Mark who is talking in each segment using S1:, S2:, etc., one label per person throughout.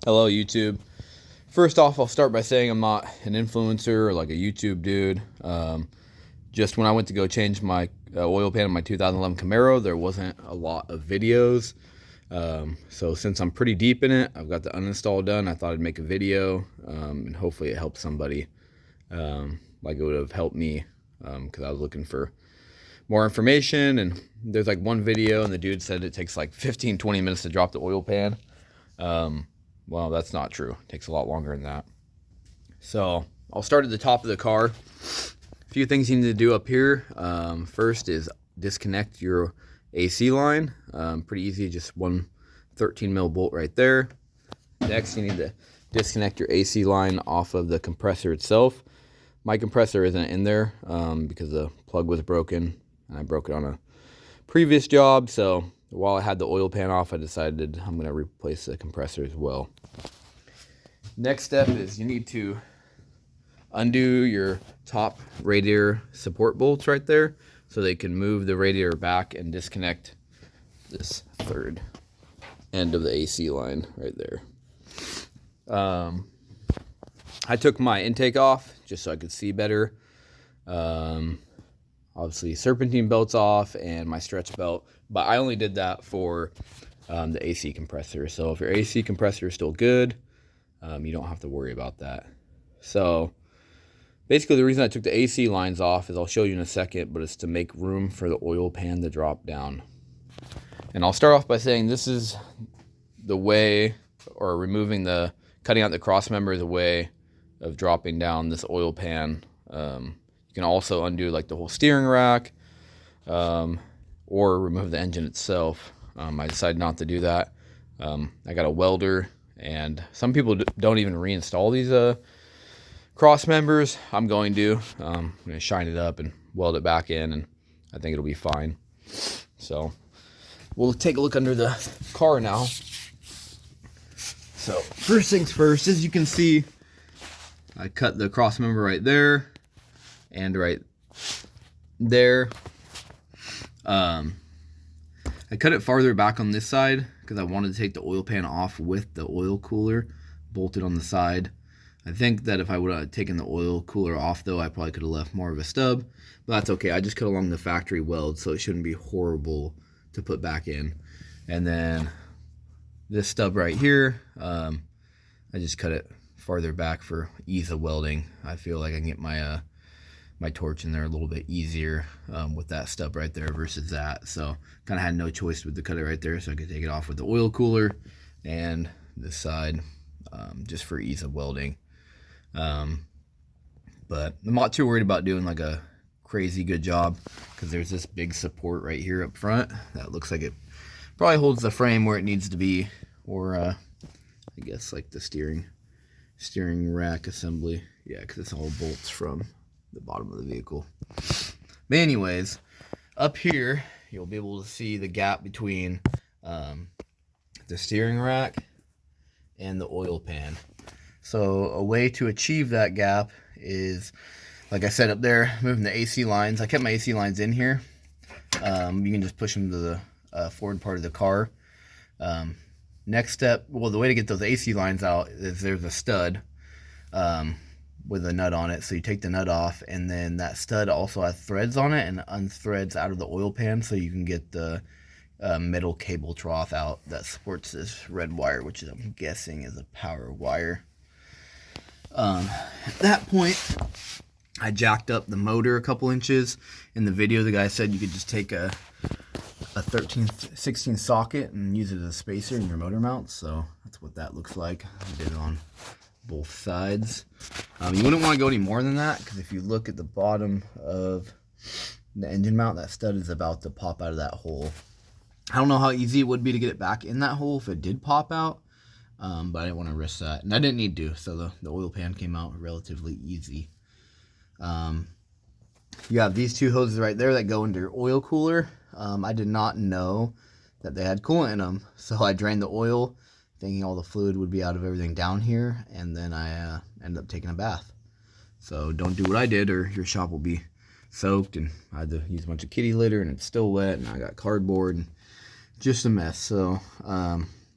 S1: Hello, YouTube. First off, I'll start by saying I'm not an influencer or like a YouTube dude. Just when I went to go change my oil pan in my 2011 Camaro, there wasn't a lot of videos. So since I'm pretty deep in it, I've got the uninstall done. I thought I'd make a video, and hopefully it helps somebody, like it would have helped me, because I was looking for more information. And there's like one video, and the dude said it takes like 15-20 minutes to drop the oil pan. Well, that's not true. It takes a lot longer than that. So I'll start at the top of the car. A few things you need to do up here. First is disconnect your AC line. Pretty easy, just one 13 mil bolt right there. Next, you need to disconnect your AC line off of the compressor itself. My compressor isn't in there because the plug was broken, and I broke it on a previous job. So while I had the oil pan off, I decided I'm going to replace the compressor as well. Next step is you need to undo your top radiator support bolts right there so they can move the radiator back and disconnect this third end of the AC line right there. I took my intake off just so I could see better. Obviously serpentine belt's off and my stretch belt, but I only did that for the AC compressor. So if your AC compressor is still good, you don't have to worry about that. So basically the reason I took the AC lines off is I'll show you in a second, but it's to make room for the oil pan to drop down. And I'll start off by saying this is the way, or cutting out the cross member is a way of dropping down this oil pan. You can also undo like the whole steering rack, or remove the engine itself. I decided not to do that. I got a welder, and some people don't even reinstall these cross members. I'm going to shine it up and weld it back in, and I think it'll be fine. So we'll take a look under the car now. So first things first, as you can see, I cut the cross member right there and right there. I cut it farther back on this side because I wanted to take the oil pan off with the oil cooler bolted on the side. I think that if I would have taken the oil cooler off though, I probably could have left more of a stub, but that's okay. I just cut along the factory weld, so it shouldn't be horrible to put back in. And then this stub right here, I just cut it farther back for ease of welding. I feel like I can get my my torch in there a little bit easier with that stub right there versus that. So kind of had no choice with the cut it right there, so I could take it off with the oil cooler and this side, just for ease of welding. But I'm not too worried about doing like a crazy good job because there's this big support right here up front that looks like it probably holds the frame where it needs to be, or I guess like the steering rack assembly. Yeah, because it's all bolts from the bottom of the vehicle. But anyways, up here you'll be able to see the gap between the steering rack and the oil pan. So a way to achieve that gap is, like I said up there, moving the AC lines. I kept my AC lines in here. You can just push them to the forward part of the car. Next step, well, the way to get those AC lines out is there's a stud with a nut on it. So you take the nut off, and then that stud also has threads on it and unthreads out of the oil pan, so you can get the metal cable trough out that supports this red wire, which is, I'm guessing, is a power wire. At that point, I jacked up the motor a couple inches. In the video, the guy said you could just take a 13/16 socket and use it as a spacer in your motor mount. So that's what that looks like. I did it on both sides. You wouldn't want to go any more than that, because if you look at the bottom of the engine mount, that stud is about to pop out of that hole. I don't know how easy it would be to get it back in that hole if it did pop out, but I didn't want to risk that, and I didn't need to, so the oil pan came out relatively easy. You have these two hoses right there that go into your oil cooler. I did not know that they had coolant in them, so I drained the oil thinking all the fluid would be out of everything down here, and then I ended up taking a bath. So don't do what I did, or your shop will be soaked, and I had to use a bunch of kitty litter, and it's still wet, and I got cardboard, and just a mess. So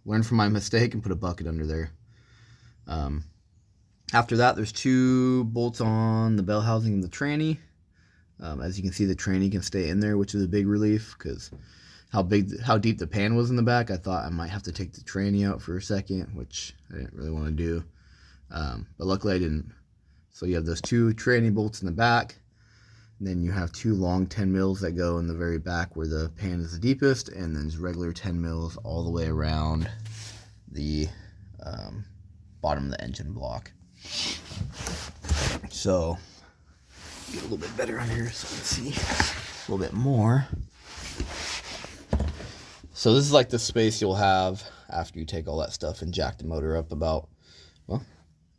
S1: learn from my mistake and put a bucket under there. After that, there's 2 bolts on the bell housing and the tranny. As you can see, the tranny can stay in there, which is a big relief, because how deep the pan was in the back, I thought I might have to take the tranny out for a second, which I didn't really want to do. But luckily I didn't. So you have those 2 tranny bolts in the back. And then you have 2 long 10 mils that go in the very back where the pan is the deepest, and then there's regular 10 mils all the way around the bottom of the engine block. So get a little bit better on here so you can see a little bit more. So this is like the space you'll have after you take all that stuff and jack the motor up about, well,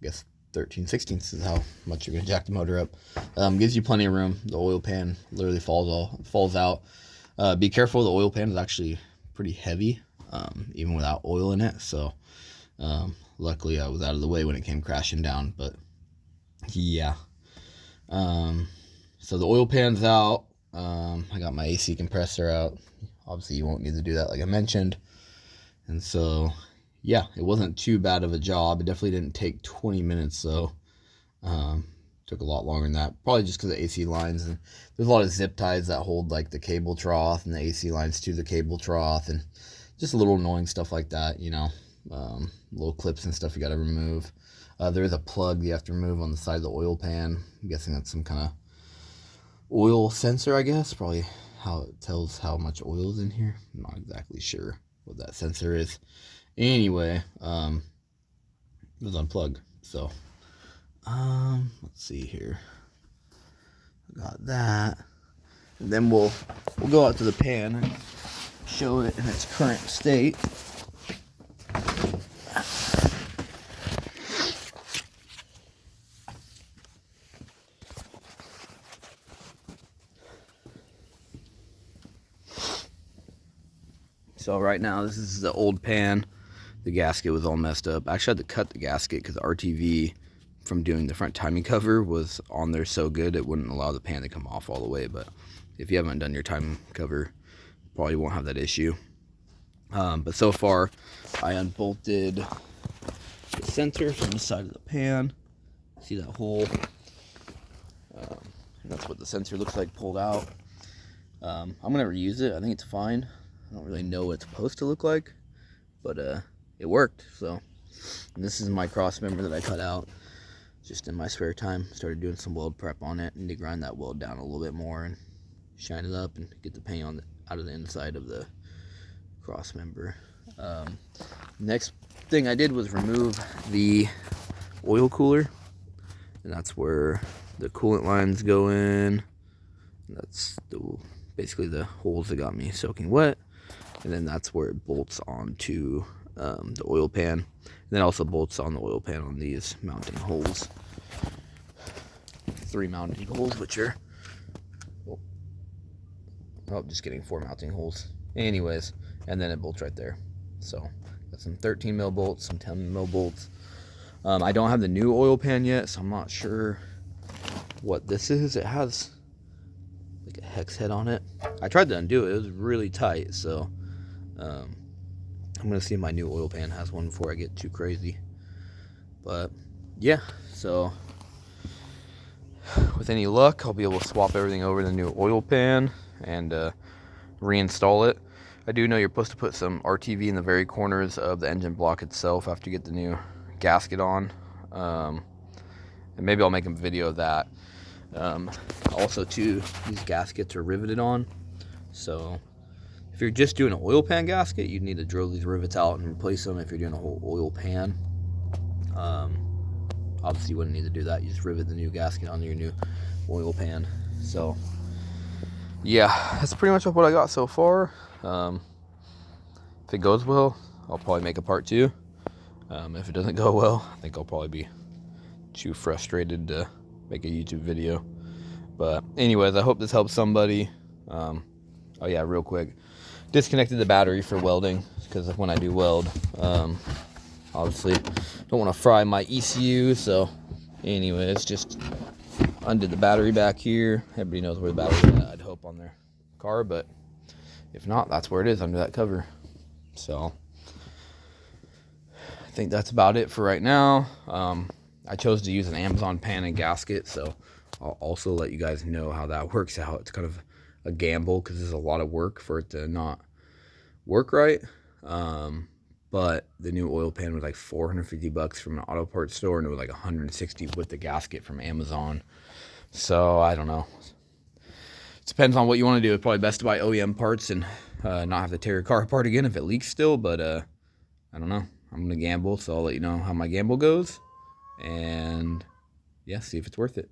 S1: I guess 13/16 is how much you're going to jack the motor up. Gives you plenty of room. The oil pan literally falls out. Be careful, the oil pan is actually pretty heavy, even without oil in it. So luckily I was out of the way when it came crashing down. But yeah, so the oil pan's out. I got my AC compressor out. Obviously you won't need to do that like I mentioned. And so yeah, it wasn't too bad of a job. It definitely didn't take 20 minutes though. Took a lot longer than that, probably just because of AC lines, and there's a lot of zip ties that hold like the cable trough and the AC lines to the cable trough, and just a little annoying stuff like that, you know. Little clips and stuff you got to remove. There is a plug you have to remove on the side of the oil pan. I'm guessing that's some kind of oil sensor, I guess, probably how it tells how much oil is in here. I'm not exactly sure what that sensor is. Anyway, it was unplugged. So let's see here. I got that, and then we'll go out to the pan and show it in its current state. So right now, this is the old pan. The gasket was all messed up. I actually had to cut the gasket because the RTV from doing the front timing cover was on there so good it wouldn't allow the pan to come off all the way. But if you haven't done your timing cover, probably won't have that issue. But so far, I unbolted the sensor from the side of the pan. See that hole? That's what the sensor looks like pulled out. I'm gonna reuse it. I think it's fine. I don't really know what it's supposed to look like, but it worked. So, and this is my cross member that I cut out just in my spare time. Started doing some weld prep on it, and to grind that weld down a little bit more and shine it up and get the paint on out of the inside of the cross member. Next thing I did was remove the oil cooler, and that's where the coolant lines go in. That's basically the holes that got me soaking wet. And then that's where it bolts onto the oil pan. And then also bolts on the oil pan on these mounting holes. 3 mounting holes, which are, oh, just kidding, 4 mounting holes. Anyways, and then it bolts right there. So got some 13 mil bolts, some 10 mil bolts. I don't have the new oil pan yet, so I'm not sure what this is. It has like a hex head on it. I tried to undo it. It was really tight, so I'm gonna see if my new oil pan has one before I get too crazy. But yeah, so with any luck, I'll be able to swap everything over to the new oil pan and reinstall it. I do know you're supposed to put some RTV in the very corners of the engine block itself after you get the new gasket on, and maybe I'll make a video of that. Also too, these gaskets are riveted on, so if you're just doing an oil pan gasket, you'd need to drill these rivets out and replace them. If you're doing a whole oil pan, obviously you wouldn't need to do that. You just rivet the new gasket onto your new oil pan. So yeah, that's pretty much what I got so far. If it goes well, I'll probably make a part 2. If it doesn't go well, I think I'll probably be too frustrated to make a YouTube video. But anyways, I hope this helps somebody. Oh yeah, real quick, disconnected the battery for welding, because when I do weld, obviously don't want to fry my ECU. So anyways, just undid the battery back here. Everybody knows where the battery is at, I'd hope, on their car, but if not, that's where it is, under that cover. So I think that's about it for right now. I chose to use an Amazon pan and gasket, so I'll also let you guys know how that works out. It's kind of a gamble because there's a lot of work for it to not work right. But the new oil pan was like $450 from an auto parts store, and it was like $160 with the gasket from Amazon. So I don't know. It depends on what you want to do. It's probably best to buy OEM parts and not have to tear your car apart again if it leaks still. But I don't know. I'm gonna gamble, so I'll let you know how my gamble goes, and yeah, see if it's worth it.